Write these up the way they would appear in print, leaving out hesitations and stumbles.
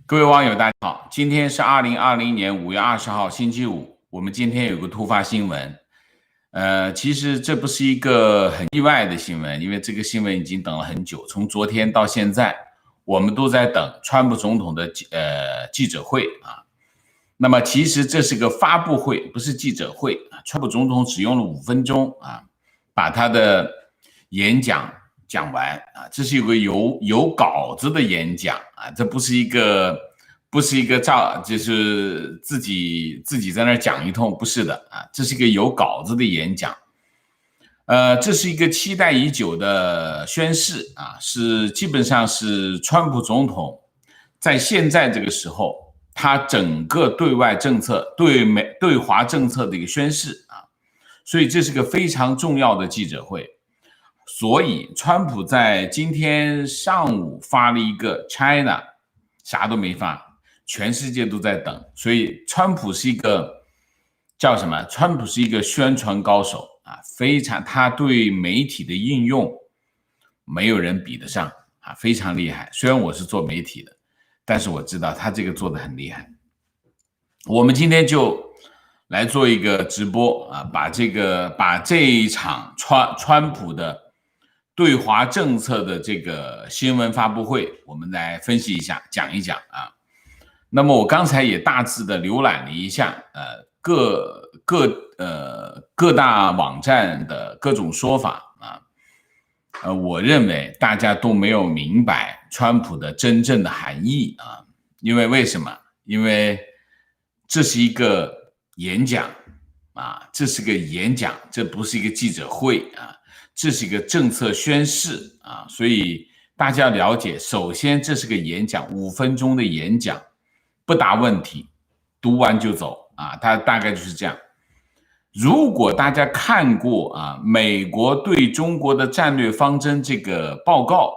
各位网友，大家好，今天是2020年5月20号，星期五。我们今天有个突发新闻，其实这不是一个很意外的新闻，因为这个新闻已经等了很久，从昨天到现在，我们都在等川普总统的记者会啊。那么其实这是个发布会，不是记者会啊。川普总统只用了5分钟啊，把他的演讲讲完啊，这是有个有稿子的演讲啊，这不是一个就是自己在那讲一通，不是的啊，这是一个有稿子的演讲。这是一个期待已久的宣誓啊，是基本上是川普总统在现在这个时候他整个对外政策、对华政策的一个宣誓啊，所以这是个非常重要的记者会。所以川普在今天上午发了一个 China， 啥都没发，全世界都在等。所以川普是一个叫什么？川普是一个宣传高手啊，他对媒体的应用没有人比得上啊，非常厉害。虽然我是做媒体的，但是我知道他这个做得很厉害。我们今天就来做一个直播啊，把这一场川普的对华政策的这个新闻发布会，我们来分析一下，讲一讲啊。那么我刚才也大致的浏览了一下，各大网站的各种说法啊，我认为大家都没有明白川普的真正的含义啊，因为为什么？因为这是一个演讲啊，这是个演讲，这不是一个记者会啊。这是一个政策宣示啊，所以大家了解，首先这是个演讲，5分钟的演讲，不答问题，读完就走啊，它大概就是这样。如果大家看过啊美国对中国的战略方针这个报告，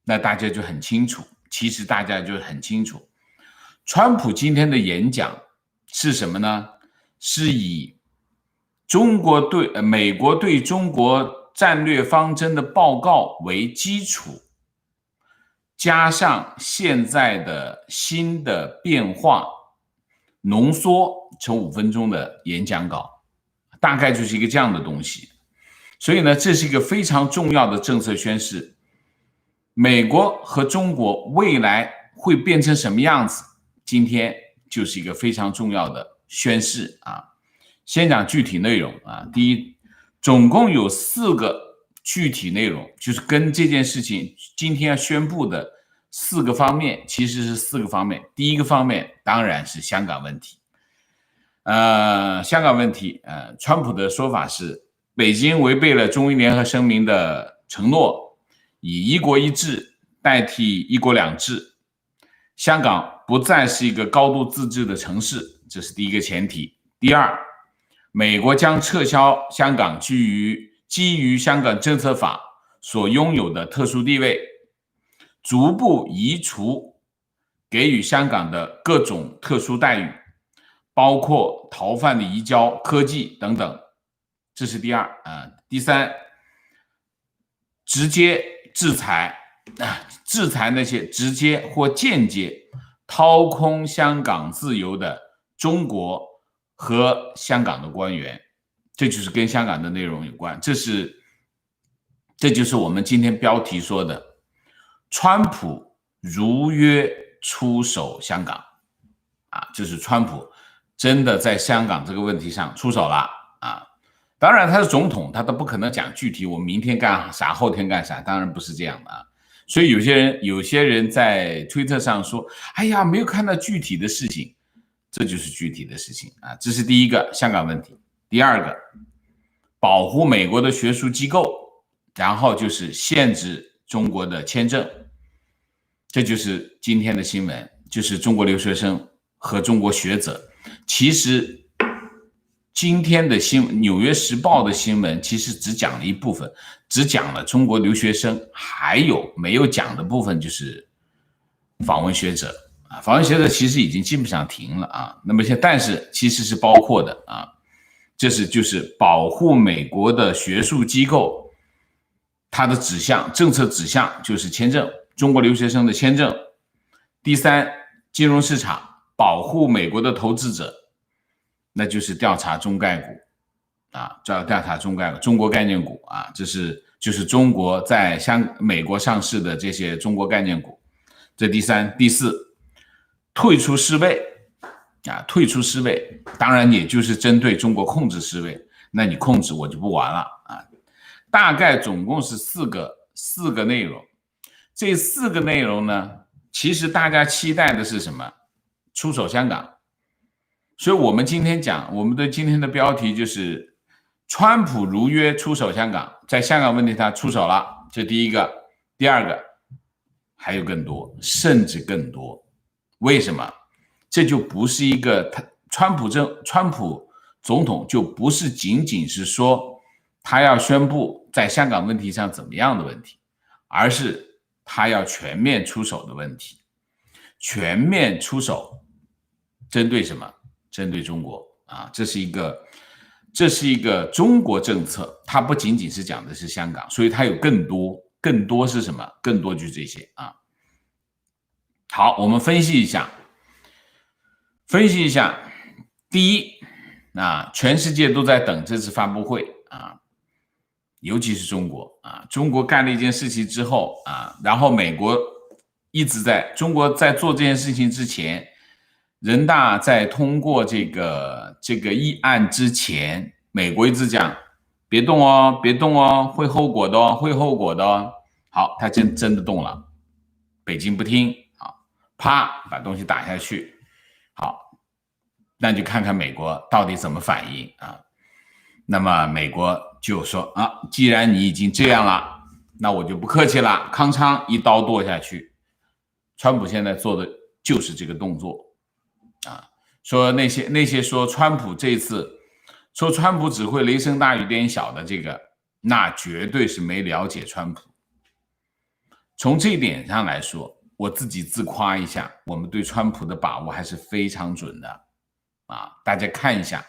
那大家就很清楚，其实大家就很清楚，川普今天的演讲是什么呢？是以美国对中国战略方针的报告为基础，加上现在的新的变化，浓缩成5分钟的演讲稿，大概就是一个这样的东西。所以呢，这是一个非常重要的政策宣示。美国和中国未来会变成什么样子？今天就是一个非常重要的宣示啊。先讲具体内容啊，第一，总共有4个具体内容，就是跟这件事情今天要宣布的4个方面，其实是4个方面。第一个方面当然是香港问题，香港问题，川普的说法是，北京违背了中英联合声明的承诺，以一国一制代替一国两制，香港不再是一个高度自治的城市，这是第一个前提。第二，美国将撤销香港基于香港政策法所拥有的特殊地位，逐步移除给予香港的各种特殊待遇，包括逃犯的移交、科技等等，这是第二。第三，直接制裁那些直接或间接掏空香港自由的中国和香港的官员，这就是跟香港的内容有关。这就是我们今天标题说的，川普如约出手香港啊，就是川普真的在香港这个问题上出手了啊。当然他是总统，他都不可能讲具体我明天干啥后天干啥，当然不是这样的啊。所以有些人在推特上说，哎呀，没有看到具体的事情，这就是具体的事情啊。这是第一个香港问题。第二个，保护美国的学术机构，然后就是限制中国的签证，这就是今天的新闻，就是中国留学生和中国学者。其实今天的纽约时报的新闻其实只讲了一部分，只讲了中国留学生，还有没有讲的部分就是访问学者啊，访问学者其实已经基本上停了啊。那么但是其实是包括的啊，这就是保护美国的学术机构，它的政策指向就是签证，中国留学生的签证。第三，金融市场，保护美国的投资者，那就是调查中概股啊，调查中概股、中国概念股啊，就是中国在美国上市的这些中国概念股。这第三、第四，退出世卫啊，退出世卫，当然也就是针对中国控制世卫，那你控制我就不玩了啊。大概总共是四个内容，这4个内容呢，其实大家期待的是什么？出手香港。所以我们今天讲，我们的今天的标题就是川普如约出手香港，在香港问题他出手了，这第一个。第二个，还有更多，甚至更多。为什么？这就不是一个川普总统就不是仅仅是说他要宣布在香港问题上怎么样的问题，而是他要全面出手的问题。全面出手针对什么？针对中国啊，这是一个中国政策，它不仅仅是讲的是香港，所以它有更多是什么？更多就是这些啊。好，我们分析一下。第一，全世界都在等这次发布会啊，尤其是中国啊，中国干了一件事情之后啊，然后美国中国在做这件事情之前，人大在通过这个议案之前，美国一直讲别动哦，别动哦，会后果的哦，会后果的哦。好，他真的动了，北京不听啊，啪把东西打下去。好，那就看看美国到底怎么反应啊。那么美国就说啊，既然你已经这样了，那我就不客气了，康昌一刀剁下去。川普现在做的就是这个动作啊，说那些说川普这次说川普只会雷声大雨点小的这个，那绝对是没了解川普。从这一点上来说，我自己自夸一下，我们对川普的把握还是非常准的啊！大家看一下，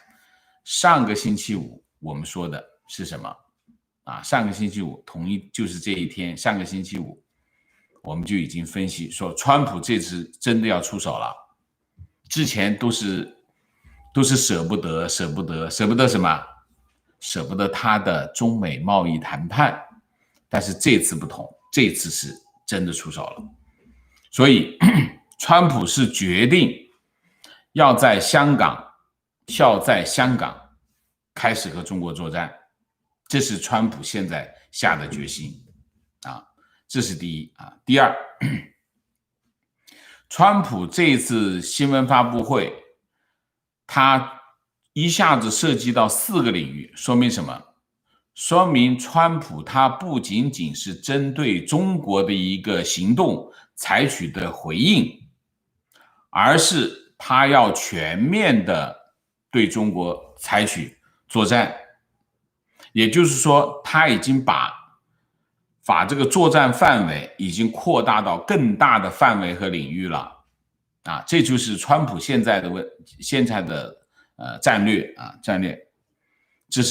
上个星期五我们说的是什么啊？上个星期五就是这一天，上个星期五我们就已经分析说，川普这次真的要出手了。之前都是舍不得什么？舍不得他的中美贸易谈判，但是这次不同，这次是真的出手了。所以川普是决定要在香港开始和中国作战，这是川普现在下的决心啊，这是第一啊。第二，川普这一次新闻发布会，他一下子涉及到4个领域，说明什么？说明川普他不仅仅是针对中国的一个行动采取的回应，而是他要全面的对中国采取作战。也就是说，他已经把这个作战范围已经扩大到更大的范围和领域了啊，这就是川普现在的战略啊，这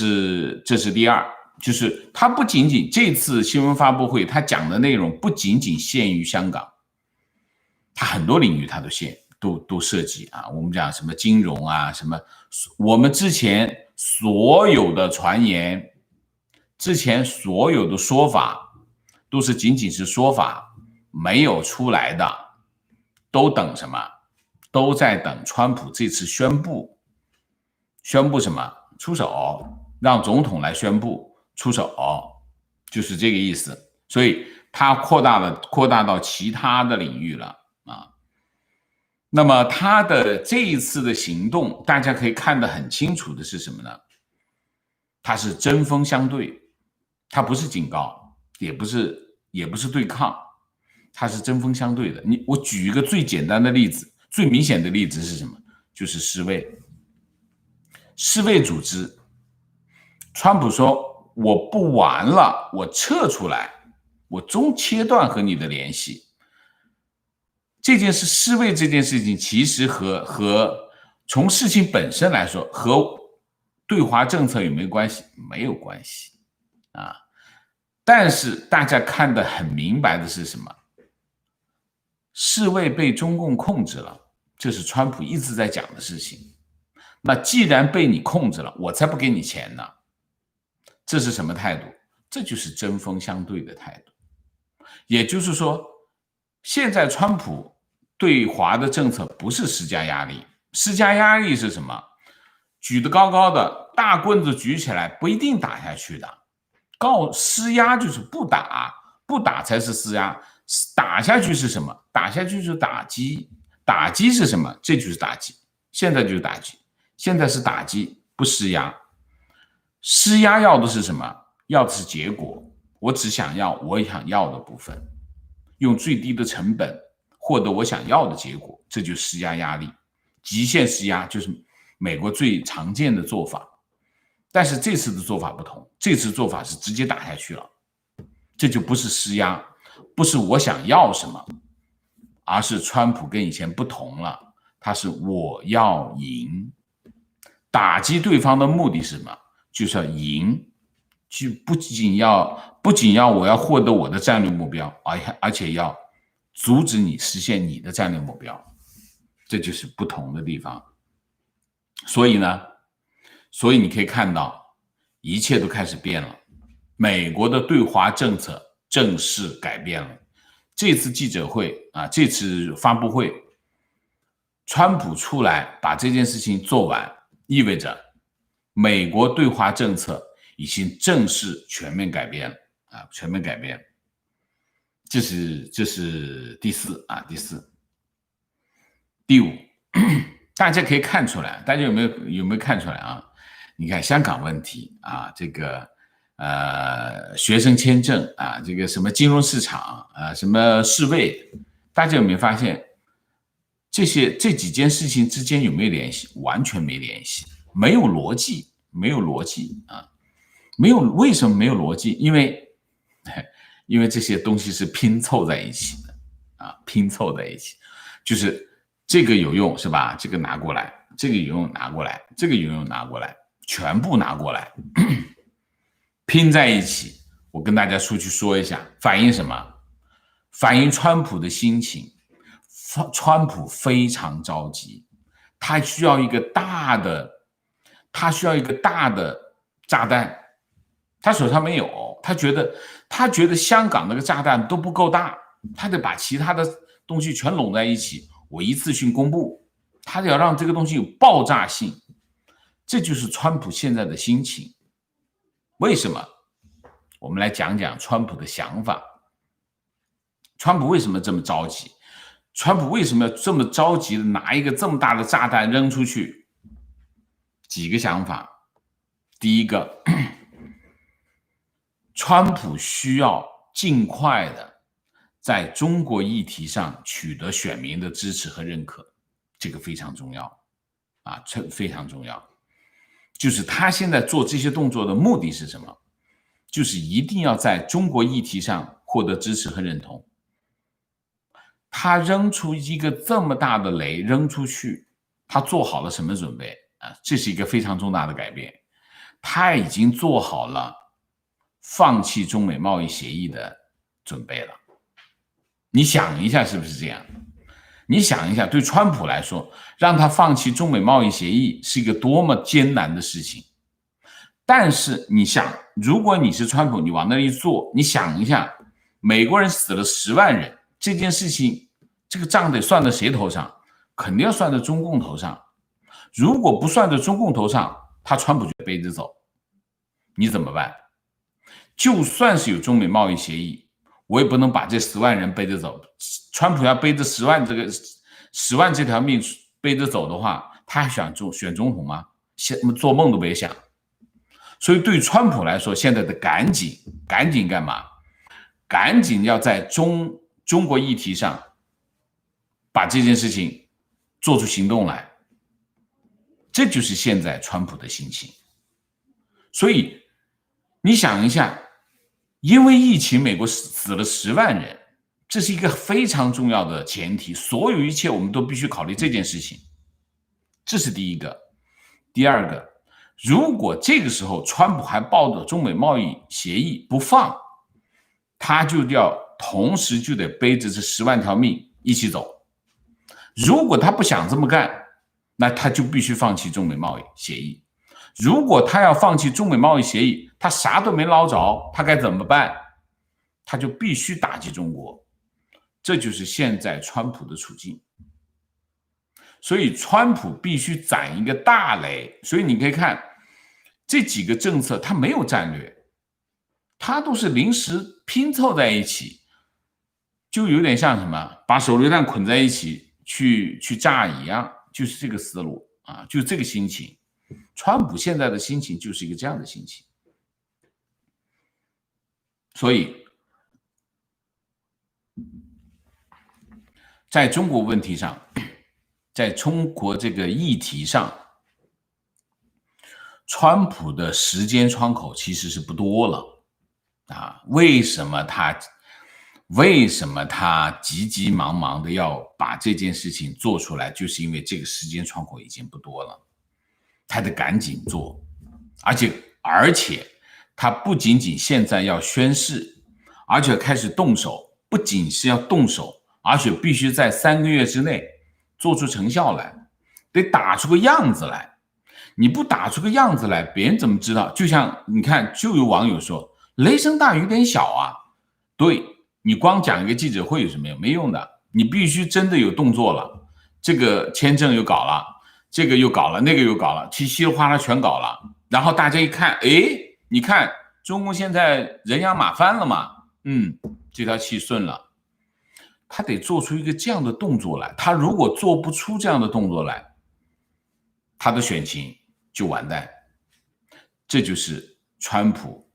是第二，就是他不仅仅这次新闻发布会他讲的内容不仅仅限于香港，他很多领域他都涉及啊。我们讲什么金融啊，什么我们之前所有的传言，之前所有的说法都是仅仅是说法，没有出来的，都等什么？都在等川普这次宣布什么？出手，让总统来宣布出手，就是这个意思。所以他扩大到其他的领域了啊。那么他的这一次的行动，大家可以看得很清楚的是什么呢？他是针锋相对，他不是警告，也不是对抗，他是针锋相对的。我举一个最简单的例子，最明显的例子是什么？就是世卫组织，川普说我不玩了，我撤出来，我切断和你的联系。世卫这件事情其实和从事情本身来说和对华政策有没有关系？没有关系啊。但是大家看得很明白的是什么？世卫被中共控制了，这是川普一直在讲的事情。那既然被你控制了，我才不给你钱呢。这是什么态度？这就是针锋相对的态度。也就是说，现在川普对华的政策不是施加压力，施加压力是什么？举得高高的，大棍子举起来不一定打下去的。施压就是不打，不打才是施压。打下去是什么？打下去就是打击。打击是什么？这就是打击。现在就是打击，现在是打击，不施压。施压要的是什么？要的是结果。我只想要我想要的部分，用最低的成本获得我想要的结果，这就是施压压力。极限施压就是美国最常见的做法，但是这次的做法不同，这次做法是直接打下去了，这就不是施压，不是我想要什么，而是川普跟以前不同了，他是我要赢。打击对方的目的是什么？就是要赢，就不仅要我要获得我的战略目标，而且要阻止你实现你的战略目标，这就是不同的地方。所以你可以看到一切都开始变了，美国的对华政策正式改变了。这次记者会这次发布会，川普出来把这件事情做完，意味着美国对华政策已经正式全面改变了全面改变。这是第四。第五，大家可以看出来，大家有没有看出来啊？你看香港问题这个学生签证这个什么金融市场什么世卫，大家有没有发现这几件事情之间有没有联系？完全没联系，没有逻辑为什么没有逻辑？因为这些东西是拼凑在一起的拼凑在一起，就是这个有用是吧？这个拿过来，这个有用拿过来，这个有用拿过来，全部拿过来拼在一起。我跟大家出去说一下，反映什么？反映川普的心情。川普非常着急，他需要一个大的炸弹，他手上没有，他觉得香港那个炸弹都不够大，他得把其他的东西全拢在一起，我一次性公布，他要让这个东西有爆炸性。这就是川普现在的心情。为什么？我们来讲讲川普的想法。川普为什么这么着急？川普为什么要这么着急的拿一个这么大的炸弹扔出去？几个想法。第一个，川普需要尽快的在中国议题上取得选民的支持和认可，这个非常重要这非常重要。就是他现在做这些动作的目的是什么？就是一定要在中国议题上获得支持和认同。他扔出一个这么大的雷扔出去，他做好了什么准备这是一个非常重大的改变。他已经做好了放弃中美贸易协议的准备了。你想一下是不是这样？你想一下，对川普来说，让他放弃中美贸易协议是一个多么艰难的事情。但是你想，如果你是川普，你往那里做，你想一下，美国人死了10万人，这件事情，这个账得算在谁头上？肯定要算在中共头上。如果不算在中共头上，他川普就背着走，你怎么办？就算是有中美贸易协议，我也不能把这10万人背着走。川普要背着10万这条命背着走的话，他还想选总统吗？做梦都别想。所以对川普来说，现在的赶紧干嘛？赶紧要在中国议题上把这件事情做出行动来。这就是现在川普的心情。所以你想一下，因为疫情美国死了10万人，这是一个非常重要的前提，所有一切我们都必须考虑这件事情。这是第一个。第二个，如果这个时候川普还抱着中美贸易协议不放，他就要同时就得背着这10万条命一起走。如果他不想这么干，那他就必须放弃中美贸易协议。如果他要放弃中美贸易协议，他啥都没捞着，他该怎么办？他就必须打击中国。这就是现在川普的处境。所以川普必须攒一个大雷。所以你可以看这几个政策，他没有战略，他都是临时拼凑在一起，就有点像什么，把手榴弹捆在一起去炸一样，就是这个思路啊，就是这个心情。川普现在的心情就是一个这样的心情。所以在中国问题上，在中国这个议题上，川普的时间窗口其实是不多了啊。为什么他急急忙忙的要把这件事情做出来，就是因为这个时间窗口已经不多了，他得赶紧做。而且他不仅仅现在要宣誓，而且开始动手，不仅是要动手，而且必须在3个月之内做出成效来，得打出个样子来。你不打出个样子来，别人怎么知道？就像你看，就有网友说雷声大雨点小啊。对，你光讲一个记者会有什么用？没用的，你必须真的有动作了。这个签证又搞了，这个又搞了，那个又搞了，稀里哗啦全搞了。然后大家一看，诶，你看中共现在人仰马翻了嘛，这条气顺了。他得做出一个这样的动作来，他如果做不出这样的动作来，他的选情就完蛋。这就是川普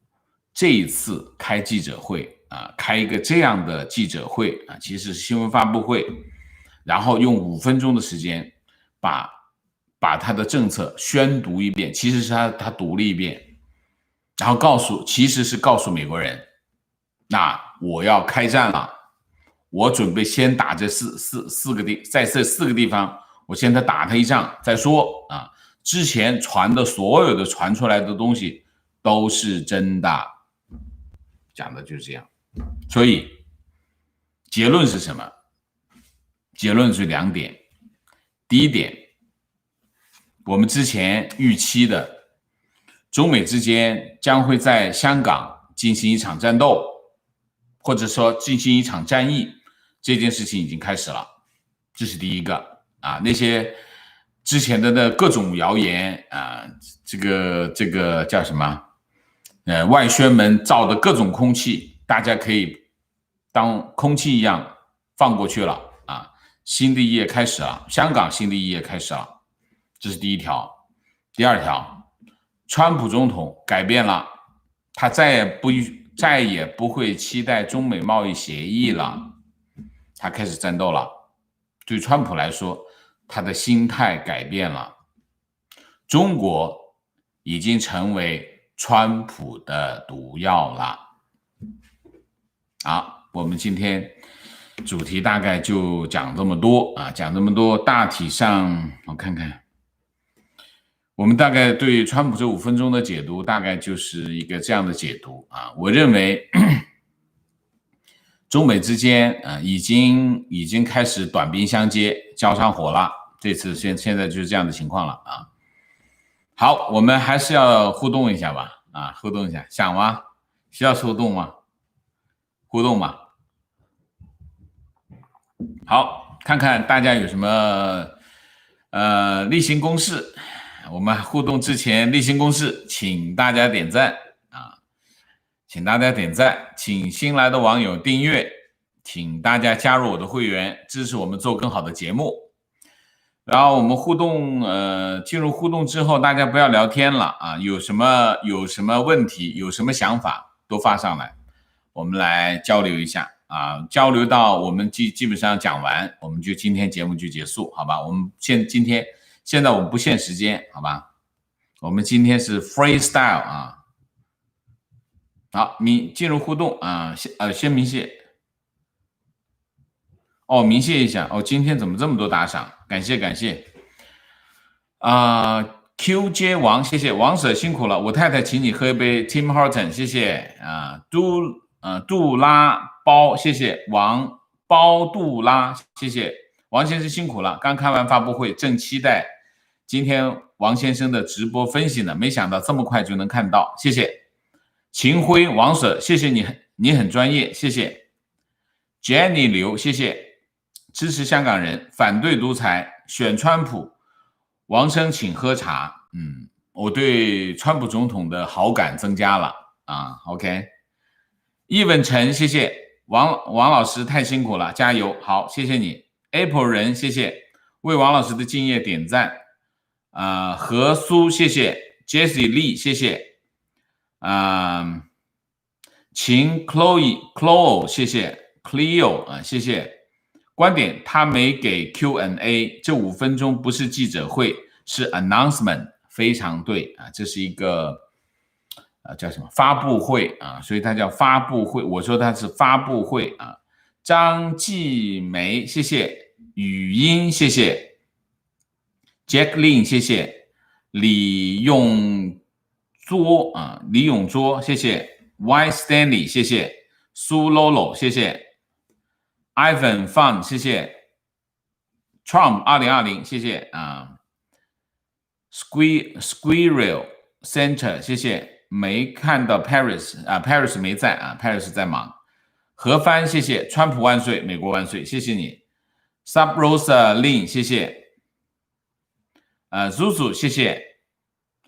这一次开记者会啊，开一个这样的记者会啊，其实是新闻发布会，然后用5分钟的时间把他的政策宣读一遍，其实是他读了一遍，然后其实是告诉美国人，那我要开战了，我准备先打这四个地方，我先打他一仗再说啊。之前所有的传出来的东西都是真的，讲的就是这样。所以结论是什么？结论是2点。第一点，我们之前预期的中美之间将会在香港进行一场战斗，或者说进行一场战役，这件事情已经开始了。这是第一个啊。那些之前的各种谣言啊，这个叫什么？外宣门造的各种空气，大家可以当空气一样放过去了啊。新的一页开始了，香港新的一页开始了，这是第一条。第二条，川普总统改变了，他再也不会期待中美贸易协议了，他开始战斗了。对川普来说，他的心态改变了，中国已经成为川普的毒药了。好，我们今天主题大概就讲这么多啊，大体上我看看，我们大概对川普这5分钟的解读大概就是一个这样的解读啊。我认为中美之间已经开始短兵相接，交上火了，这次现在就是这样的情况了啊。好，我们还是要互动一下吧啊，互动一下，想吗？需要互动吗？互动嘛。好，看看大家有什么例行公事。我们互动之前例行公事，请大家点赞啊，请大家点赞，请新来的网友订阅，请大家加入我的会员，支持我们做更好的节目。然后我们互动，进入互动之后，大家不要聊天了啊，有什么问题，有什么想法都发上来，我们来交流一下啊，交流到我们基本上讲完，我们就今天节目就结束，好吧？我们现在我们不限时间，好吧？我们今天是 freestyle 啊。好，进入互动啊，先明谢。明谢一下今天怎么这么多打赏？感谢QJ 王，谢谢王舍辛苦了，我太太请你喝一杯 Tim Horton， 谢谢啊。杜拉包，谢谢王包杜拉，谢谢王先生辛苦了，刚开完发布会，正期待今天王先生的直播分析呢，没想到这么快就能看到，谢谢秦辉王 Sir， 谢谢你很专业，谢谢 Jenny 刘，谢谢支持香港人，反对独裁，选川普，王生请喝茶，我对川普总统的好感增加了啊 ，OK， 易文成，谢谢王老师太辛苦了，加油，好，谢谢你 ，Apple 人，谢谢为王老师的敬业点赞，何苏，谢谢 Jessie Lee， 谢谢，秦 Chloe， 谢谢 Cleo 谢谢，观点他没给 Q&A， 这5分钟不是记者会，是 announcement。非常对啊，这是一个叫什么发布会啊，所以它叫发布会。我说它是发布会啊。张继梅，谢谢语音，谢谢 Jacqueline， 谢谢李永作啊，李永作，谢谢 Y Stanley， 谢谢苏 Lolo， 谢谢 Ivan Fun， 谢谢 Trump 2020，谢谢啊。Squirrel Center， 谢谢，没看到 Paris 啊 ，Paris 没在啊 ，Paris 在忙。何帆，谢谢，川普万岁，美国万岁，谢谢你。Sub Rosa Lin， 谢谢。Zuzu， 谢谢。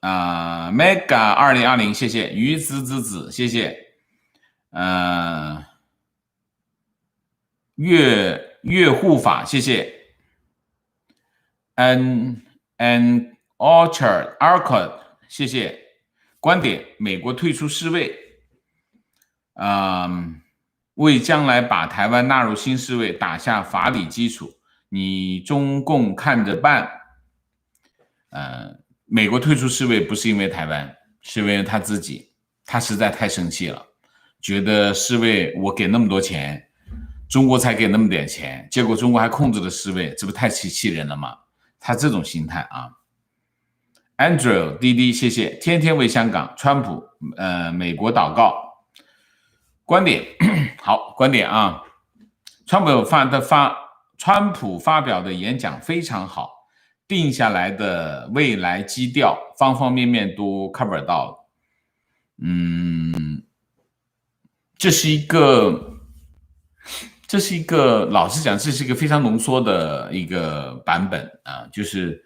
Mega 2020，谢谢。鱼子，谢谢。月护法，谢谢。Orchard， 谢谢。观点：美国退出世卫，为将来把台湾纳入新世卫打下法理基础。你中共看着办。美国退出世卫不是因为台湾，是因为他自己，他实在太生气了，觉得世卫我给那么多钱，中国才给那么点钱，结果中国还控制了世卫，这不太气人了吗？他这种心态啊。Andrew 滴滴，谢谢，天天为香港，川普美国祷告。观点好，观点啊，川普发表的演讲非常好，定下来的未来基调方方面面都 cover 到了。这是一个老实讲，这是一个非常浓缩的一个版本啊，就是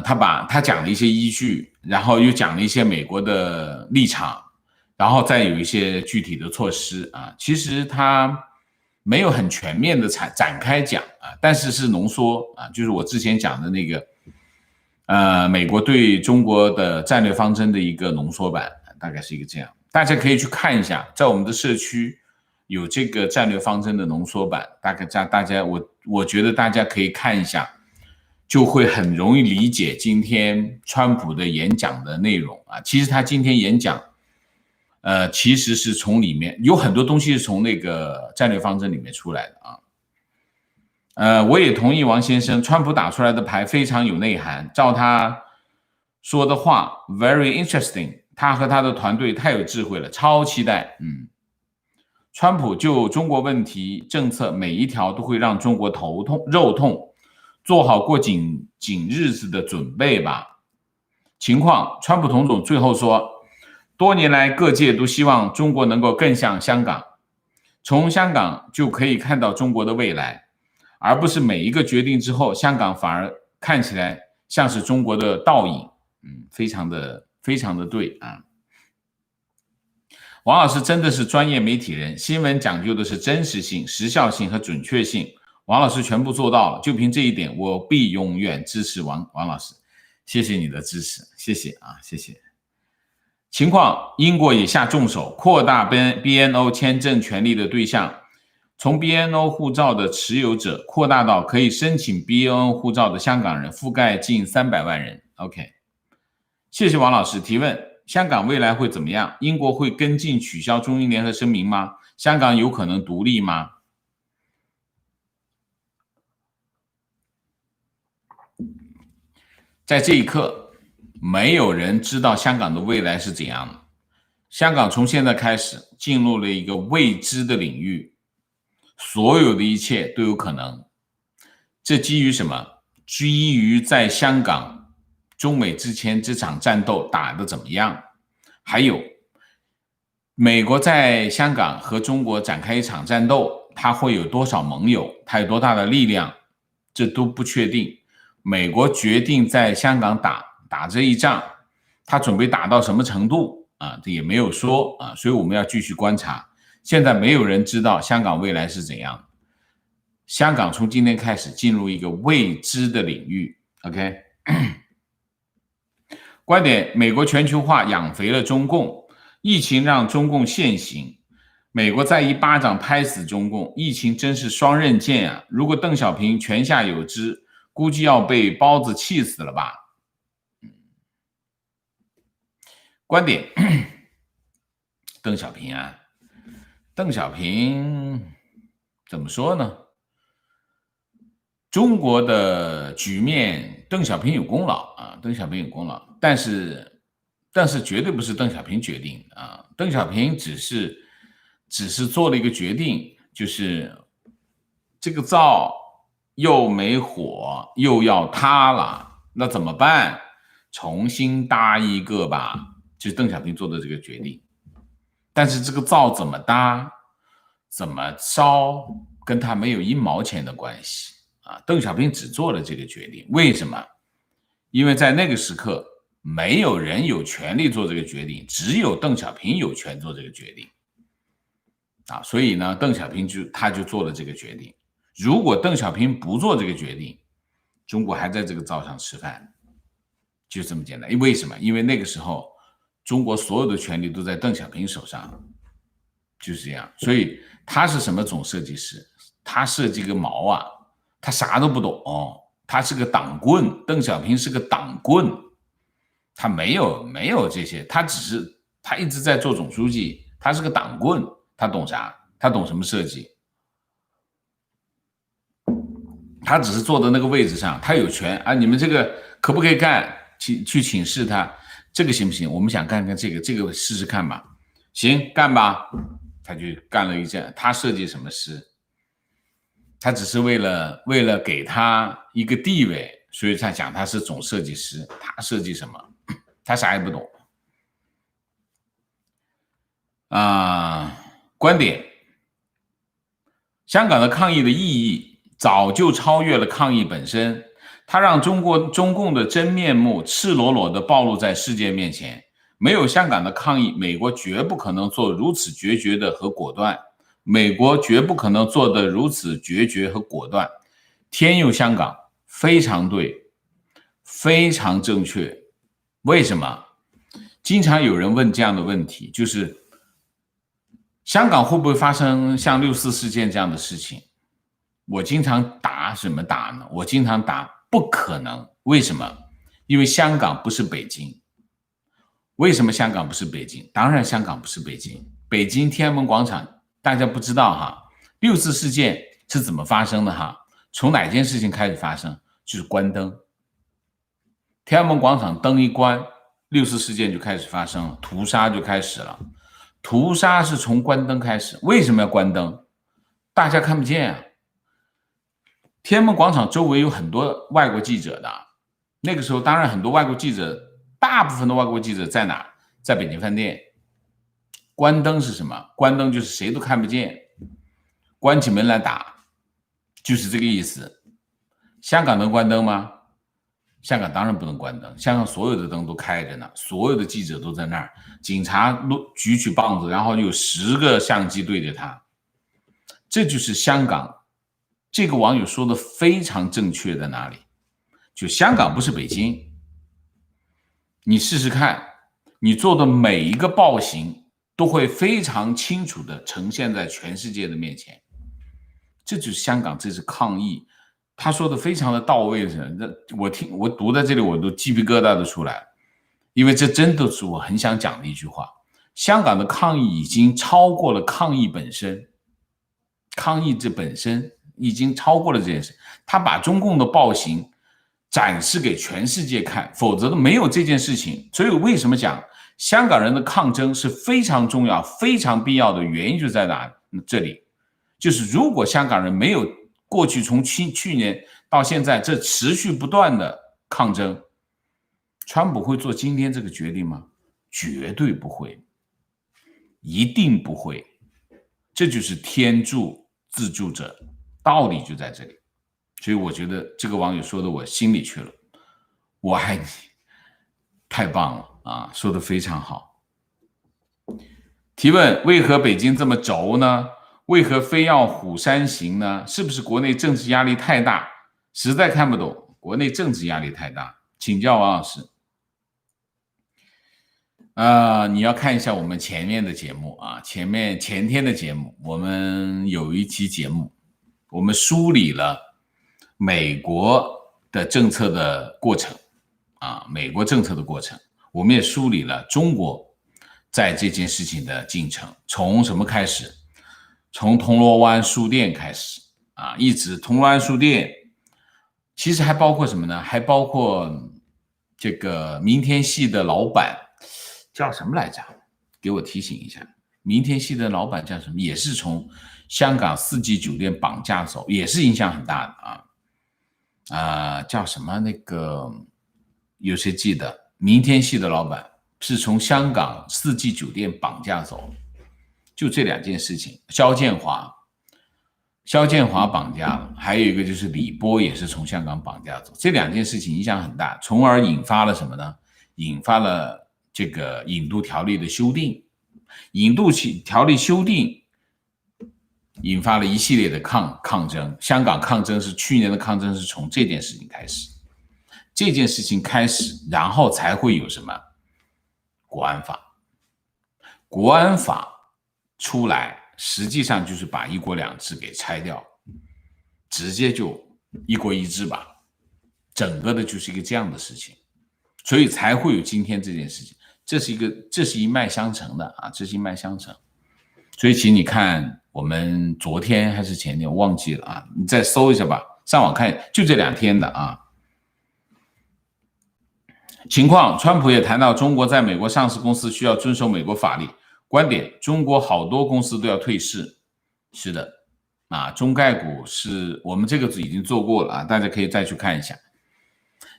他讲了一些依据，然后又讲了一些美国的立场，然后再有一些具体的措施啊。其实他没有很全面的展开讲啊，但是是浓缩啊，就是我之前讲的那个美国对中国的战略方针的一个浓缩版，大概是一个这样。大家可以去看一下，在我们的社区有这个战略方针的浓缩版，大家我觉得大家可以看一下。就会很容易理解今天川普的演讲的内容啊。其实他今天演讲，其实是从里面有很多东西是从那个战略方针里面出来的啊。我也同意王先生，川普打出来的牌非常有内涵，照他说的话 ，very interesting。他和他的团队太有智慧了，超期待。川普就中国问题政策每一条都会让中国头痛肉痛。做好过紧日子的准备吧。情况，川普总统最后说，多年来各界都希望中国能够更像香港，从香港就可以看到中国的未来，而不是每一个决定之后，香港反而看起来像是中国的倒影。非常的对啊。王老师真的是专业媒体人，新闻讲究的是真实性、时效性和准确性。王老师全部做到了，就凭这一点，我必永远支持王老师。谢谢你的支持，谢谢啊，谢谢。情况，英国也下重手，扩大 BNO 签证权利的对象，从 BNO 护照的持有者扩大到可以申请 BNO 护照的香港人，覆盖近300万人。OK， 谢谢王老师提问。香港未来会怎么样？英国会跟进取消中英联合声明吗？香港有可能独立吗？在这一刻，没有人知道香港的未来是怎样的。香港从现在开始进入了一个未知的领域，所有的一切都有可能。这基于什么？基于在香港中美之前这场战斗打得怎么样，还有美国在香港和中国展开一场战斗，它会有多少盟友，它有多大的力量，这都不确定。美国决定在香港打这一仗，他准备打到什么程度啊？这也没有说啊，所以我们要继续观察。现在没有人知道香港未来是怎样。香港从今天开始进入一个未知的领域。OK， 观点：美国全球化养肥了中共，疫情让中共现形，美国再一巴掌拍死中共，疫情真是双刃剑啊！如果邓小平泉下有知，估计要被包子气死了吧？观点：邓小平啊，邓小平怎么说呢？中国的局面，邓小平有功劳啊，邓小平有功劳，但是绝对不是邓小平决定啊，邓小平只是做了一个决定，就是这个灶又没火，又要塌了，那怎么办？重新搭一个吧，就是邓小平做的这个决定。但是这个灶怎么搭，怎么烧，跟他没有一毛钱的关系。邓小平只做了这个决定，为什么？因为在那个时刻，没有人有权利做这个决定，只有邓小平有权做这个决定。所以呢，邓小平他就做了这个决定。如果邓小平不做这个决定，中国还在这个灶上吃饭，就这么简单。为什么？因为那个时候，中国所有的权利都在邓小平手上，就是这样。所以他是什么总设计师？他设计个毛啊！他啥都不懂，他是个党棍，邓小平是个党棍，他没有这些，他一直在做总书记，他是个党棍，他懂啥？他懂什么设计？他只是坐在那个位置上，他有权啊！你们这个可不可以干？去请示他，这个行不行？我们想干这个试试看吧。行，干吧。他就干了一件，他设计什么事？他只是为了给他一个地位，所以他讲他是总设计师，他设计什么？他啥也不懂。观点：香港的抗议的意义早就超越了抗议本身，它让中共的真面目赤裸裸地暴露在世界面前。没有香港的抗议，美国绝不可能做如此决绝的和果断。美国绝不可能做得如此决绝和果断。天佑香港，非常对，非常正确。为什么？经常有人问这样的问题，就是香港会不会发生像6·4事件这样的事情？我经常答什么答呢？我经常答不可能。为什么？因为香港不是北京。为什么香港不是北京？当然香港不是北京。北京天安门广场大家不知道哈，6·4事件是怎么发生的哈？从哪件事情开始发生？就是关灯。天安门广场灯一关，6·4事件就开始发生了，屠杀就开始了。屠杀是从关灯开始。为什么要关灯？大家看不见啊。天安门广场周围有很多外国记者的，那个时候当然很多外国记者，大部分的外国记者在哪？在北京饭店。关灯是什么？关灯就是谁都看不见，关起门来打，就是这个意思。香港能关灯吗？香港当然不能关灯，香港所有的灯都开着呢，所有的记者都在那儿，警察举起棒子，然后有10个相机对着他。这就是香港。这个网友说的非常正确，在哪里？就香港不是北京。你试试看，你做的每一个暴行都会非常清楚地呈现在全世界的面前。这就是香港这次抗议，他说的非常的到位。我读在这里我都鸡皮疙瘩都出来了，因为这真的是我很想讲的一句话。香港的抗议已经超过了抗议本身，抗议这本身已经超过了这件事，他把中共的暴行展示给全世界看，否则都没有这件事情。所以为什么讲香港人的抗争是非常重要、非常必要的原因就在哪？这里就是如果香港人没有过去从去年到现在这持续不断的抗争，川普会做今天这个决定吗？绝对不会，一定不会。这就是天助自助者，道理就在这里。所以我觉得这个网友说的我心里去了，我爱你，太棒了啊，说的非常好。提问：为何北京这么轴呢？为何非要虎山行呢？是不是国内政治压力太大？实在看不懂，国内政治压力太大，请教王老师。你要看一下我们前面的节目啊，前天的节目，我们有一期节目，我们梳理了美国的政策的过程啊，美国政策的过程，我们也梳理了中国在这件事情的进程，从什么开始？从铜锣湾书店开始啊，一直铜锣湾书店，其实还包括什么呢？还包括这个明天系的老板叫什么来着？给我提醒一下。明天系的老板叫什么？也是从香港四季酒店绑架走，也是影响很大的啊。叫什么？那个有谁记得？明天系的老板是从香港四季酒店绑架走，就这两件事情。肖建华绑架了，还有一个就是李波也是从香港绑架走，这两件事情影响很大，从而引发了什么呢？引发了这个引渡条例的修订，引渡条例修订引发了一系列的抗争。香港抗争是去年的抗争是从这件事情开始，然后才会有什么国安法。国安法出来，实际上就是把一国两制给拆掉，直接就一国一制吧，整个的就是一个这样的事情，所以才会有今天这件事情。这是一脉相承的啊，这是一脉相承。所以请你看，我们昨天还是前天我忘记了啊，你再搜一下吧，上网看，就这2天的啊。情况，川普也谈到中国在美国上市公司需要遵守美国法律。观点，中国好多公司都要退市。是的啊，中概股是我们这个已经做过了啊，大家可以再去看一下。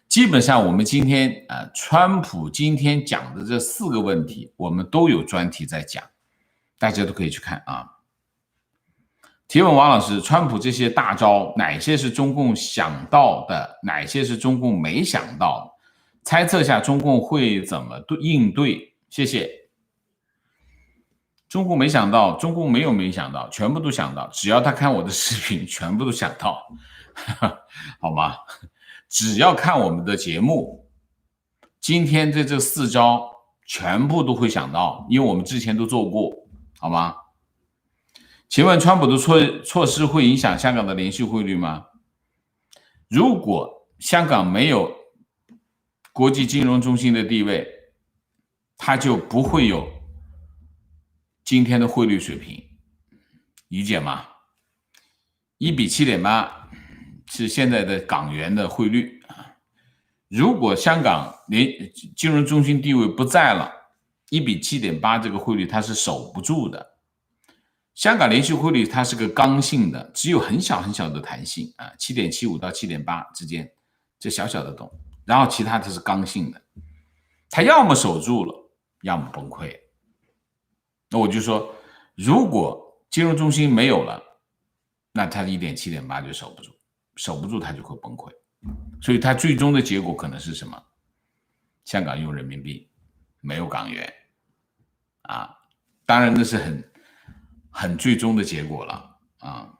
基本上我们今天川普今天讲的这4个问题，我们都有专题在讲，大家都可以去看啊。提问王老师，川普这些大招哪些是中共想到的，哪些是中共没想到的？猜测下中共会怎么应对？谢谢。中共没想到，中共没想到，全部都想到，只要他看我的视频，全部都想到，好吗？只要看我们的节目，今天的这4招全部都会想到，因为我们之前都做过，好吗？请问川普的措施会影响香港的连续汇率吗？如果香港没有国际金融中心的地位，它就不会有今天的汇率水平，理解吗？1比7.8是现在的港元的汇率。如果香港连金融中心地位不在了，1比7.8这个汇率它是守不住的。香港连续汇率它是个刚性的，只有很小很小的弹性啊，7.75到7.8之间，这小小的洞，然后其他它是刚性的，它要么守住了，要么崩溃。那我就说，如果金融中心没有了，那它 1.7.8 就守不住，守不住它就会崩溃。所以它最终的结果可能是什么？香港用人民币，没有港元啊，当然那是很最终的结果了啊。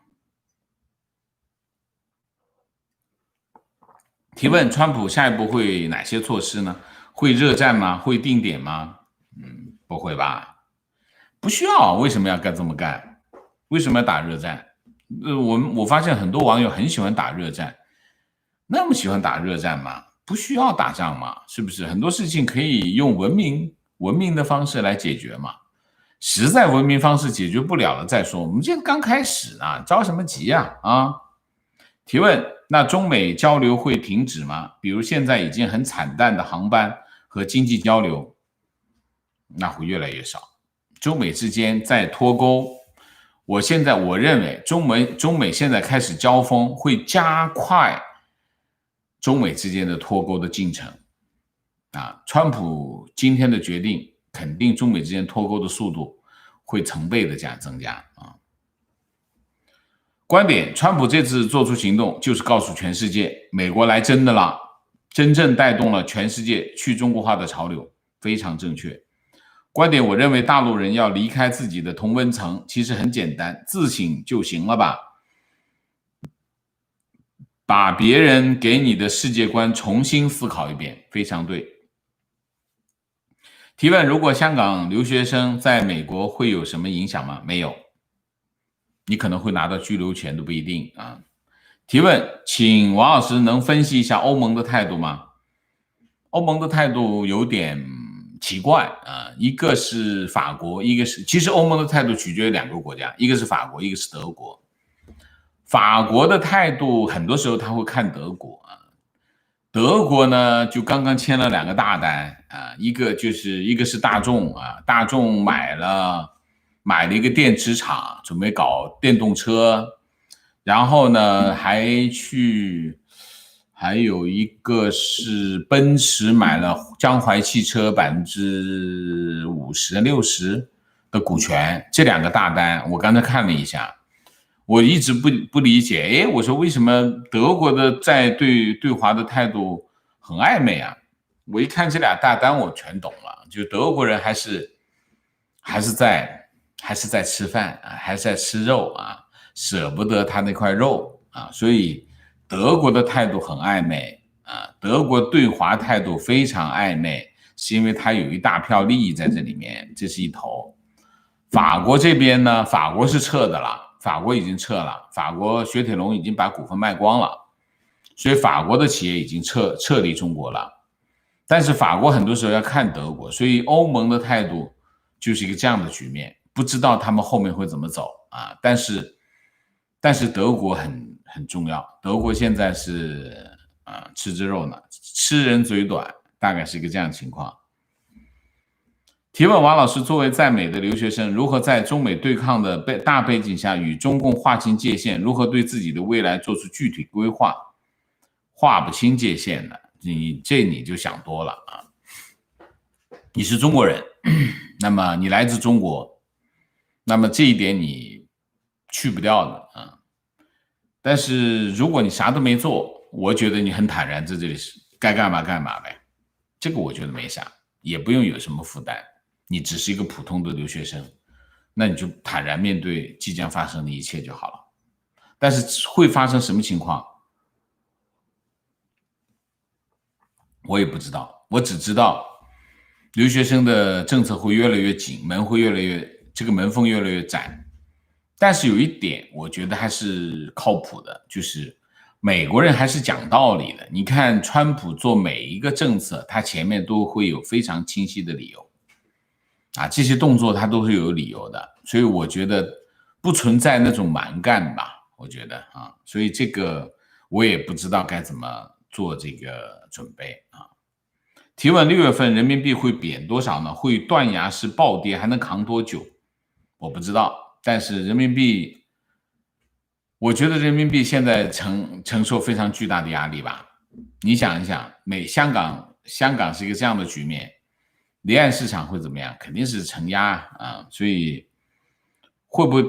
提问：川普下一步会哪些措施呢？会热战吗？会定点吗？不会吧？不需要，为什么要这么干？为什么要打热战？我发现很多网友很喜欢打热战，那么喜欢打热战吗？不需要打仗嘛，是不是？很多事情可以用文明的方式来解决嘛。实在文明方式解决不了了再说，我们这刚开始啊，着什么急啊？提问：那中美交流会停止吗？比如现在已经很惨淡的航班和经济交流，那会越来越少。中美之间在脱钩，我认为中美现在开始交锋，会加快中美之间的脱钩的进程。川普今天的决定，肯定中美之间脱钩的速度会成倍的增加啊。观点：川普这次做出行动，就是告诉全世界，美国来真的了，真正带动了全世界去中国化的潮流，非常正确。观点：我认为大陆人要离开自己的同温层，其实很简单，自省就行了吧。把别人给你的世界观重新思考一遍，非常对。提问：如果香港留学生在美国会有什么影响吗？没有，你可能会拿到居留权都不一定啊。提问：请王老师能分析一下欧盟的态度吗？欧盟的态度有点奇怪啊，一个是法国，其实欧盟的态度取决于2个国家，一个是法国，一个是德国。法国的态度很多时候他会看德国啊，德国呢就刚刚签了2个大单啊，一个是大众啊，大众买了一个电池厂，准备搞电动车，然后呢还有一个是奔驰买了江淮汽车50%、60%的股权，这2个大单我刚才看了一下。我一直不理解，我说为什么德国的在对华的态度很暧昧啊？我一看这俩大单，我全懂了，就德国人还是在吃饭啊，还是在吃肉啊，舍不得他那块肉啊，所以德国的态度很暧昧啊，德国对华态度非常暧昧，是因为他有一大票利益在这里面，这是一头。法国这边呢，法国是撤的了。法国已经撤了，法国雪铁龙已经把股份卖光了，所以法国的企业已经撤离中国了。但是法国很多时候要看德国，所以欧盟的态度就是一个这样的局面，不知道他们后面会怎么走啊。但是德国很重要，德国现在是吃只肉呢，吃人嘴短，大概是一个这样的情况。提问：王老师，作为在美的留学生，如何在中美对抗的大背景下与中共划清界限？如何对自己的未来做出具体规划？划不清界限的，你就想多了啊！你是中国人，那么你来自中国，那么这一点你去不掉的啊。但是如果你啥都没做，我觉得你很坦然，在这里是该干嘛干嘛呗，这个我觉得没啥，也不用有什么负担。你只是一个普通的留学生，那你就坦然面对即将发生的一切就好了。但是会发生什么情况，我也不知道。我只知道留学生的政策会越来越紧，门缝越来越窄。但是有一点，我觉得还是靠谱的，就是美国人还是讲道理的。你看川普做每一个政策，他前面都会有非常清晰的理由。这些动作他都是有理由的，所以我觉得不存在那种蛮干吧，我觉得所以这个我也不知道该怎么做这个准备啊。提问：6月份人民币会贬多少呢？会断崖式暴跌，还能扛多久？我不知道，但是人民币，我觉得人民币现在承受非常巨大的压力吧。你想一想，香港是一个这样的局面。离岸市场会怎么样？肯定是承压所以会不会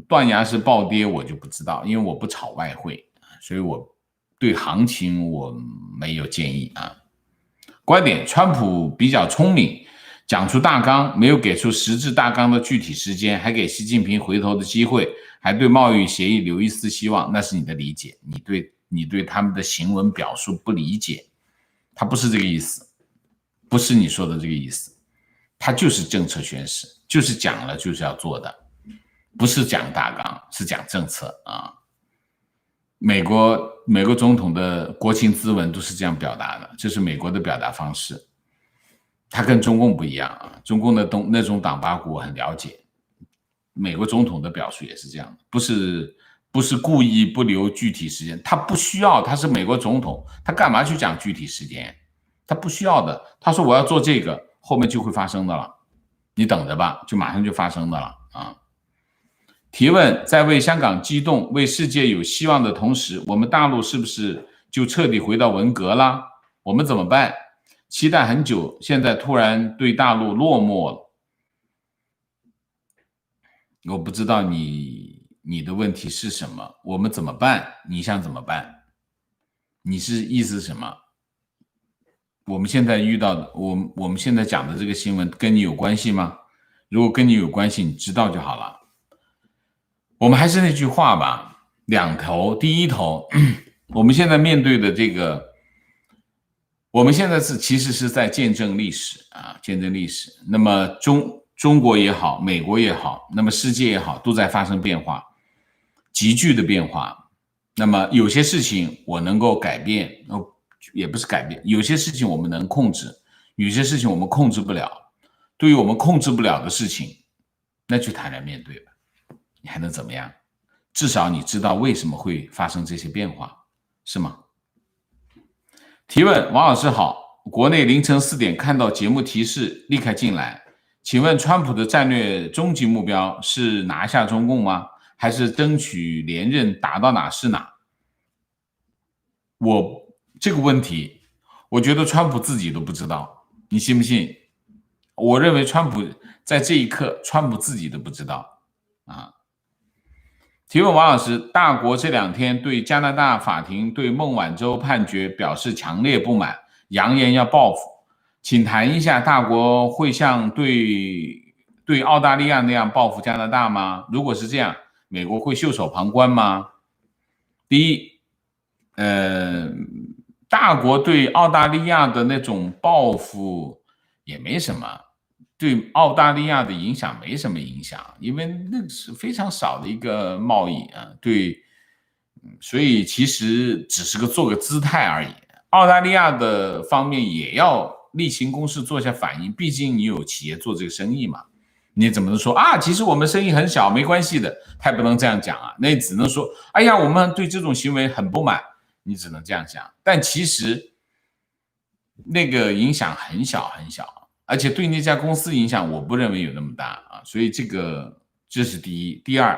断崖式暴跌，我就不知道，因为我不炒外汇，所以我对行情我没有建议观点：川普比较聪明，讲出大纲，没有给出实质大纲的具体时间，还给习近平回头的机会，还对贸易协议留一丝希望，那是你的理解，你对他们的行文表述不理解，他不是这个意思。不是你说的这个意思，他就是政策宣示，就是讲了就是要做的，不是讲大纲，是讲政策美国总统的国情咨文都是这样表达的，这是美国的表达方式，他跟中共不一样中共的那种党八股我很了解，美国总统的表述也是这样的，不是故意不留具体时间，他不需要，他是美国总统，他干嘛去讲具体时间？他不需要的，他说我要做这个，后面就会发生的了，你等着吧，就马上就发生的了提问：在为香港激动、为世界有希望的同时，我们大陆是不是就彻底回到文革了？我们怎么办？期待很久，现在突然对大陆落寞了。我不知道你的问题是什么，我们怎么办？你想怎么办？你是意思是什么？我们现在遇到的，我们现在讲的这个新闻跟你有关系吗？如果跟你有关系，你知道就好了。我们还是那句话吧，两头。第一头，我们现在面对的这个，我们现在其实是在见证历史啊，见证历史。那么中国也好，美国也好，那么世界也好，都在发生变化，急剧的变化。那么有些事情我能够改变，也不是改变，有些事情我们能控制，有些事情我们控制不了。对于我们控制不了的事情，那就坦然面对吧。你还能怎么样？至少你知道为什么会发生这些变化，是吗？提问：王老师好，国内凌晨4点看到节目提示，立刻进来。请问川普的战略终极目标是拿下中共吗？还是争取连任，打到哪是哪？这个问题，我觉得川普自己都不知道，你信不信？我认为川普在这一刻，川普自己都不知道啊。提问：王老师，大国这2天对加拿大法庭对孟晚舟判决表示强烈不满，扬言要报复，请谈一下大国会像对澳大利亚那样报复加拿大吗？如果是这样，美国会袖手旁观吗？第一，大国对澳大利亚的那种报复也没什么，对澳大利亚的影响没什么影响，因为那是非常少的一个贸易啊，对，所以其实只是做个姿态而已。澳大利亚的方面也要例行公事做一下反应，毕竟你有企业做这个生意嘛，你怎么能说啊？其实我们生意很小，没关系的，他也不能这样讲啊，那只能说，哎呀，我们对这种行为很不满。你只能这样想，但其实那个影响很小很小，而且对那家公司影响，我不认为有那么大啊。所以这是第一。第二，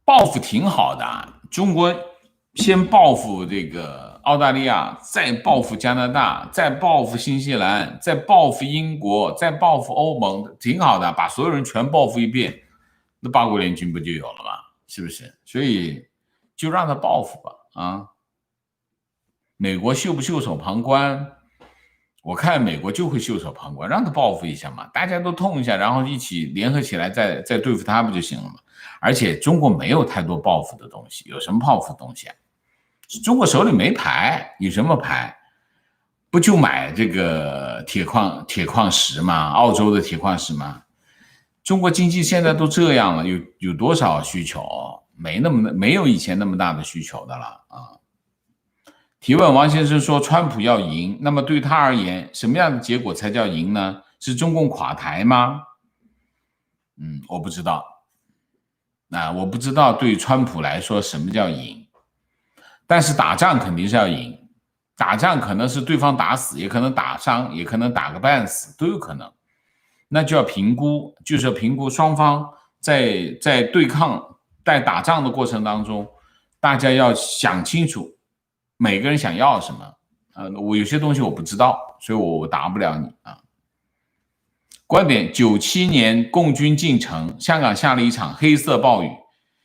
报复挺好的啊，中国先报复这个澳大利亚，再报复加拿大，再报复新西兰，再报复英国，再报复欧盟，挺好的，把所有人全报复一遍，那八国联军不就有了吗？是不是？所以。就让他报复吧，啊！美国袖不袖手旁观？我看美国就会袖手旁观，让他报复一下嘛，大家都痛一下，然后一起联合起来再对付他不就行了嘛？而且中国没有太多报复的东西，有什么报复的东西啊？中国手里没牌，有什么牌？不就买这个铁矿石吗？澳洲的铁矿石吗？中国经济现在都这样了，有多少需求？没有以前那么大的需求的了啊。提问：王先生说川普要赢，那么对他而言，什么样的结果才叫赢呢？是中共垮台吗？我不知道。我不知道对川普来说什么叫赢，但是打仗肯定是要赢，打仗可能是对方打死，也可能打伤，也可能打个半死，都有可能。那就要评估，就是要评估双方在对抗。在打仗的过程当中，大家要想清楚每个人想要什么。我有些东西我不知道，所以我答不了你啊。观点：97年共军进城，香港下了一场黑色暴雨。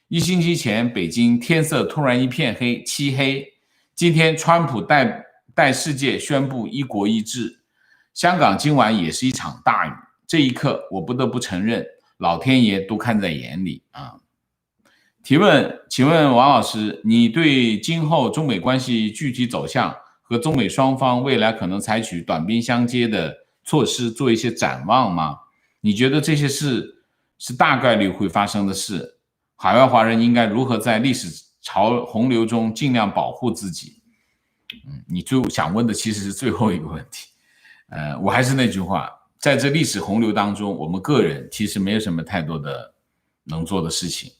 1星期前，北京天色突然一片黑，漆黑。今天，川普带世界宣布一国一制。香港今晚也是一场大雨。这一刻，我不得不承认，老天爷都看在眼里啊。提问：请问王老师，你对今后中美关系具体走向和中美双方未来可能采取短兵相接的措施做一些展望吗？你觉得这些事是大概率会发生的事？海外华人应该如何在历史洪流中尽量保护自己？你最想问的其实是最后一个问题。我还是那句话，在这历史洪流当中，我们个人其实没有什么太多的能做的事情。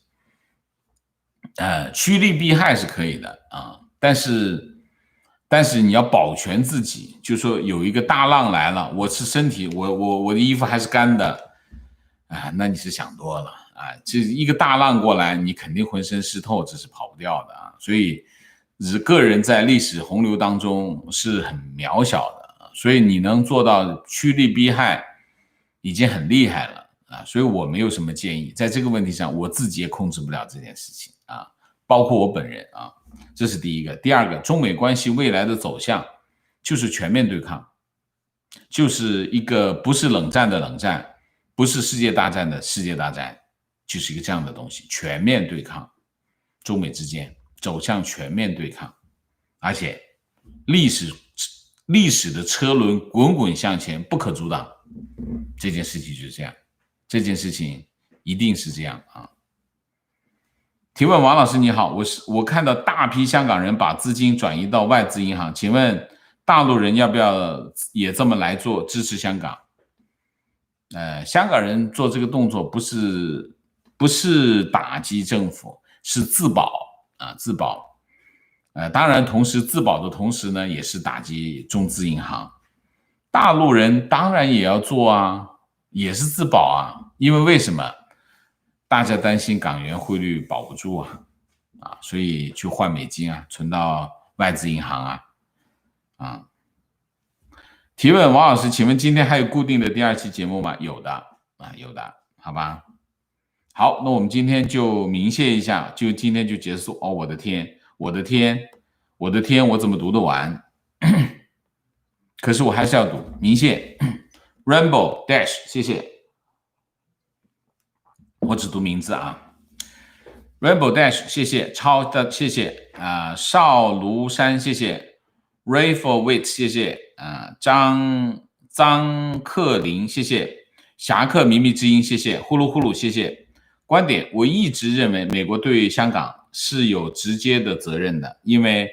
趋利避害是可以的啊，但是你要保全自己，就说有一个大浪来了，我是身体，我的衣服还是干的，那你是想多了啊！这一个大浪过来，你肯定浑身湿透，这是跑不掉的啊！所以，个人在历史洪流当中是很渺小的，所以你能做到趋利避害，已经很厉害了啊！所以我没有什么建议，在这个问题上，我自己也控制不了这件事情啊，包括我本人啊，这是第一个。第二个，中美关系未来的走向就是全面对抗，就是一个不是冷战的冷战。不是世界大战的世界大战，就是一个这样的东西，全面对抗，中美之间走向全面对抗，而且历史的车轮滚滚向前，不可阻挡。这件事情就是这样，这件事情一定是这样啊。提问：王老师你好，我看到大批香港人把资金转移到外资银行，请问大陆人要不要也这么来做，支持香港？香港人做这个动作不是打击政府，是自保啊，自保。当然，同时自保的同时呢，也是打击中资银行。大陆人当然也要做啊，也是自保啊，因为为什么？大家担心港元汇率保不住啊，所以去换美金啊，存到外资银行啊。提问：王老师，请问今天还有固定的第2期节目吗？有的啊，有的，好吧。好，那我们今天就明谢一下，就今天就结束。哦，我的天，我的天，我的天，我怎么读得完？可是我还是要读，明谢 Rainbow Dash， 谢谢。我只读名字啊 ，Rainbow Dash， 谢谢，超的谢谢邵庐山，谢谢。Rayful Wit， 谢谢张克林，谢谢。侠客靡靡之音，谢谢。呼噜呼噜，谢谢。观点：我一直认为美国对香港是有直接的责任的，因为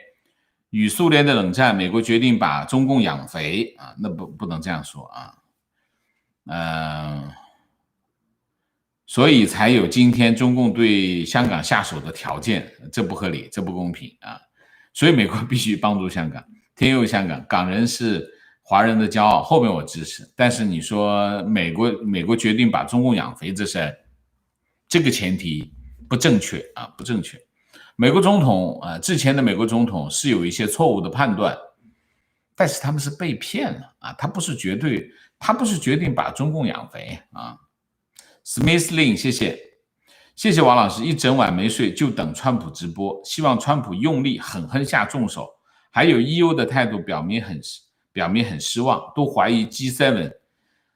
与苏联的冷战，美国决定把中共养肥啊，那不能这样说啊，所以才有今天中共对香港下手的条件，这不合理，这不公平啊，所以美国必须帮助香港。天佑香港，港人是华人的骄傲，后面我支持。但是你说美国决定把中共养肥这事儿，这个前提不正确啊，不正确。美国总统之前的美国总统是有一些错误的判断，但是他们是被骗了啊，他不是决定把中共养肥啊。Smith Lin， 谢谢王老师，一整晚没睡就等川普直播，希望川普用力狠狠下重手。还有 EU 的态度表明很失望，都怀疑 G7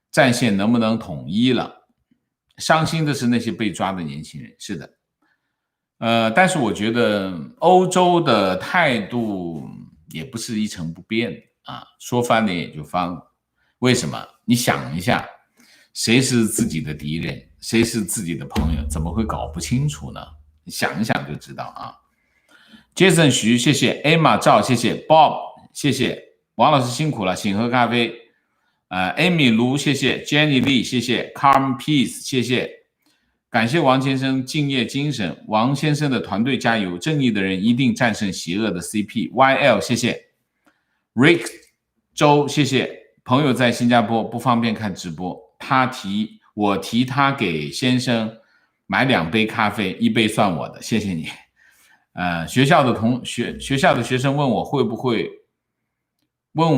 战线能不能统一了。伤心的是那些被抓的年轻人，是的。但是我觉得欧洲的态度也不是一成不变啊，说翻了也就翻了。为什么？你想一下，谁是自己的敌人，谁是自己的朋友，怎么会搞不清楚呢？你想一想就知道啊。Jason 徐，谢谢 Emma 赵，谢谢 Bob， 谢谢王老师辛苦了，请喝咖啡。Amy 卢，谢谢 Jenny Lee， 谢谢 Carm Peace， 谢谢，感谢王先生敬业精神，王先生的团队加油，正义的人一定战胜邪恶的 CP。YL， 谢谢 Rick 周，谢谢朋友在新加坡不方便看直播，我提他给先生买2杯咖啡，1杯算我的，谢谢你。学校的学生问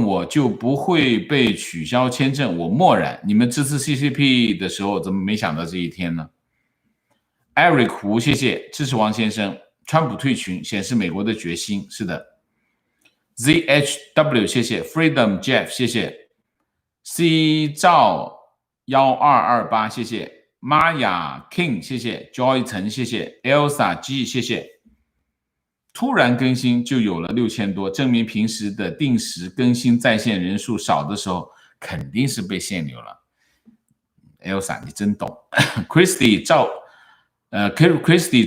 我就不会被取消签证，我默然。你们支持 CCP 的时候怎么没想到这一天呢？ Eric 胡，谢谢支持王先生。川普退群显示美国的决心，是的。ZHW， 谢谢 Freedom Jeff， 谢谢 C 赵1228，谢谢 Maya King， 谢谢 Joy 陈，谢谢 Elsa G， 谢谢。突然更新就有了6000多，证明平时的定时更新在线人数少的时候，肯定是被限流了。Elsa， 你真懂。Christy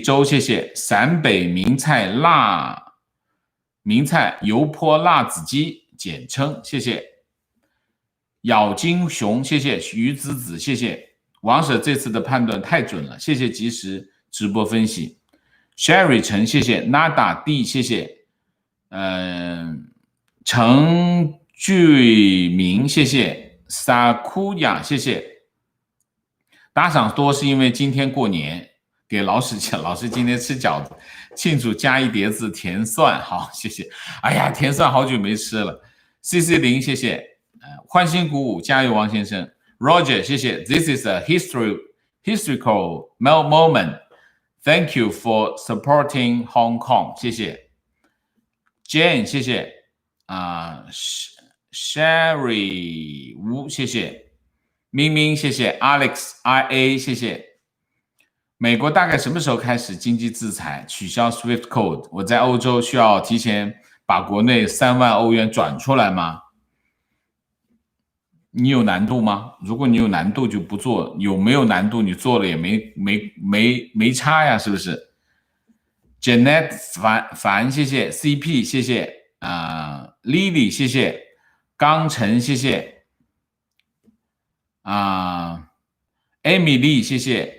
周，谢谢。陕北名菜油泼辣子鸡，简称，谢谢。咬金熊，谢谢。于子子，谢谢。王舍这次的判断太准了，谢谢及时直播分析。Sherry 陈，谢谢 Nada D， 谢谢程巨明，谢谢 Sakuya， 谢谢打赏多是因为今天过年，给老师今天吃饺子，庆祝加一碟子甜蒜，好，谢谢。哎呀，甜蒜好久没吃了。CC0，谢谢。欢欣鼓舞，加油，王先生。Roger， 谢谢。This is a historical moment. Thank you for supporting Hong Kong， 谢谢。Jane， 谢谢。Sherry 吴，谢谢。明明，谢谢。Alex IA， 谢谢。美国大概什么时候开始经济制裁，取消 SWIFT Code？ 我在欧洲需要提前把国内3万欧元转出来吗？你有难度吗？如果你有难度就不做，有没有难度你做了也没差呀，是不是 ？Janet 凡，谢谢。CP， 谢谢。Lily， 谢谢。刚晨，谢谢。Amy Lee， 谢谢。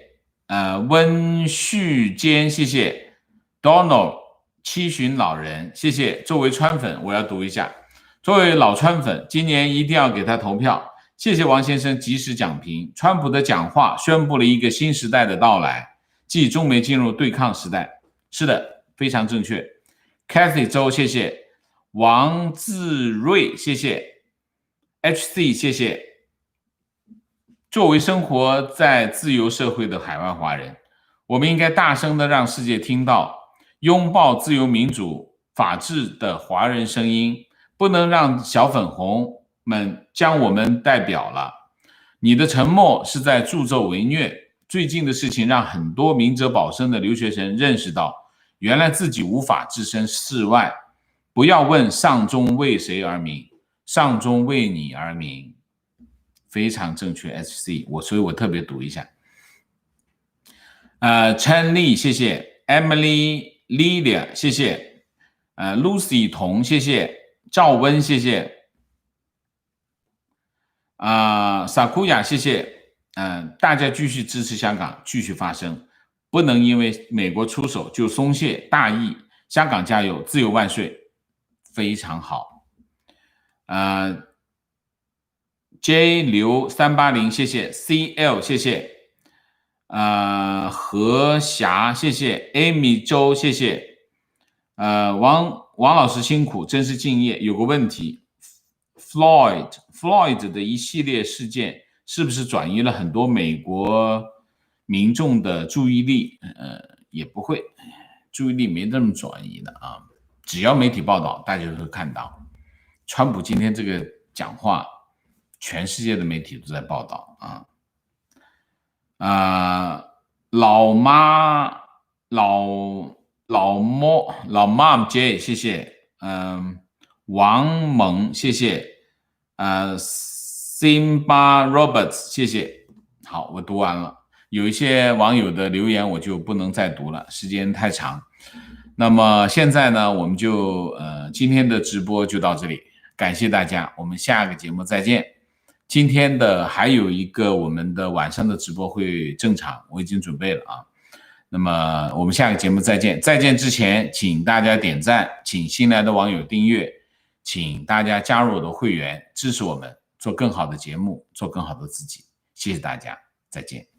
温旭坚，谢谢。Donald 七旬老人，谢谢。作为川粉，我要读一下。作为老川粉，今年一定要给他投票。谢谢王先生及时讲评。川普的讲话宣布了一个新时代的到来，即中美进入对抗时代。是的，非常正确。Kathy 周，谢谢。王自瑞，谢谢。HC， 谢谢。作为生活在自由社会的海外华人，我们应该大声的让世界听到拥抱自由民主法治的华人声音，不能让小粉红们将我们代表了。你的沉默是在助纣为虐。最近的事情让很多明哲保身的留学生认识到，原来自己无法置身事外。不要问上中为谁而鸣，上中为你而鸣。非常正确 ，SC， 所以我特别读一下。陈丽，谢谢。Emily Lilia， 谢谢。Lucy 童，谢谢。赵温，谢谢。萨库亚，谢谢。大家继续支持香港，继续发声，不能因为美国出手就松懈大意。香港加油，自由万岁！非常好。J 刘380，谢谢。CL， 谢谢。何霞，谢谢。Amy 周，谢谢。王老师辛苦，真是敬业。有个问题 ，Floyd 的一系列事件是不是转移了很多美国民众的注意力？也不会，注意力没那么转移的啊。只要媒体报道，大家都会看到。川普今天这个讲话，全世界的媒体都在报道啊。老妈 J， 谢谢。王蒙，谢谢。Simba Roberts， 谢谢。好，我读完了。有一些网友的留言我就不能再读了，时间太长。那么现在呢，我们就今天的直播就到这里，感谢大家，我们下个节目再见。今天的还有一个我们的晚上的直播会正常，我已经准备了啊。那么我们下个节目再见，再见之前请大家点赞，请新来的网友订阅，请大家加入我的会员，支持我们做更好的节目，做更好的自己。谢谢大家，再见。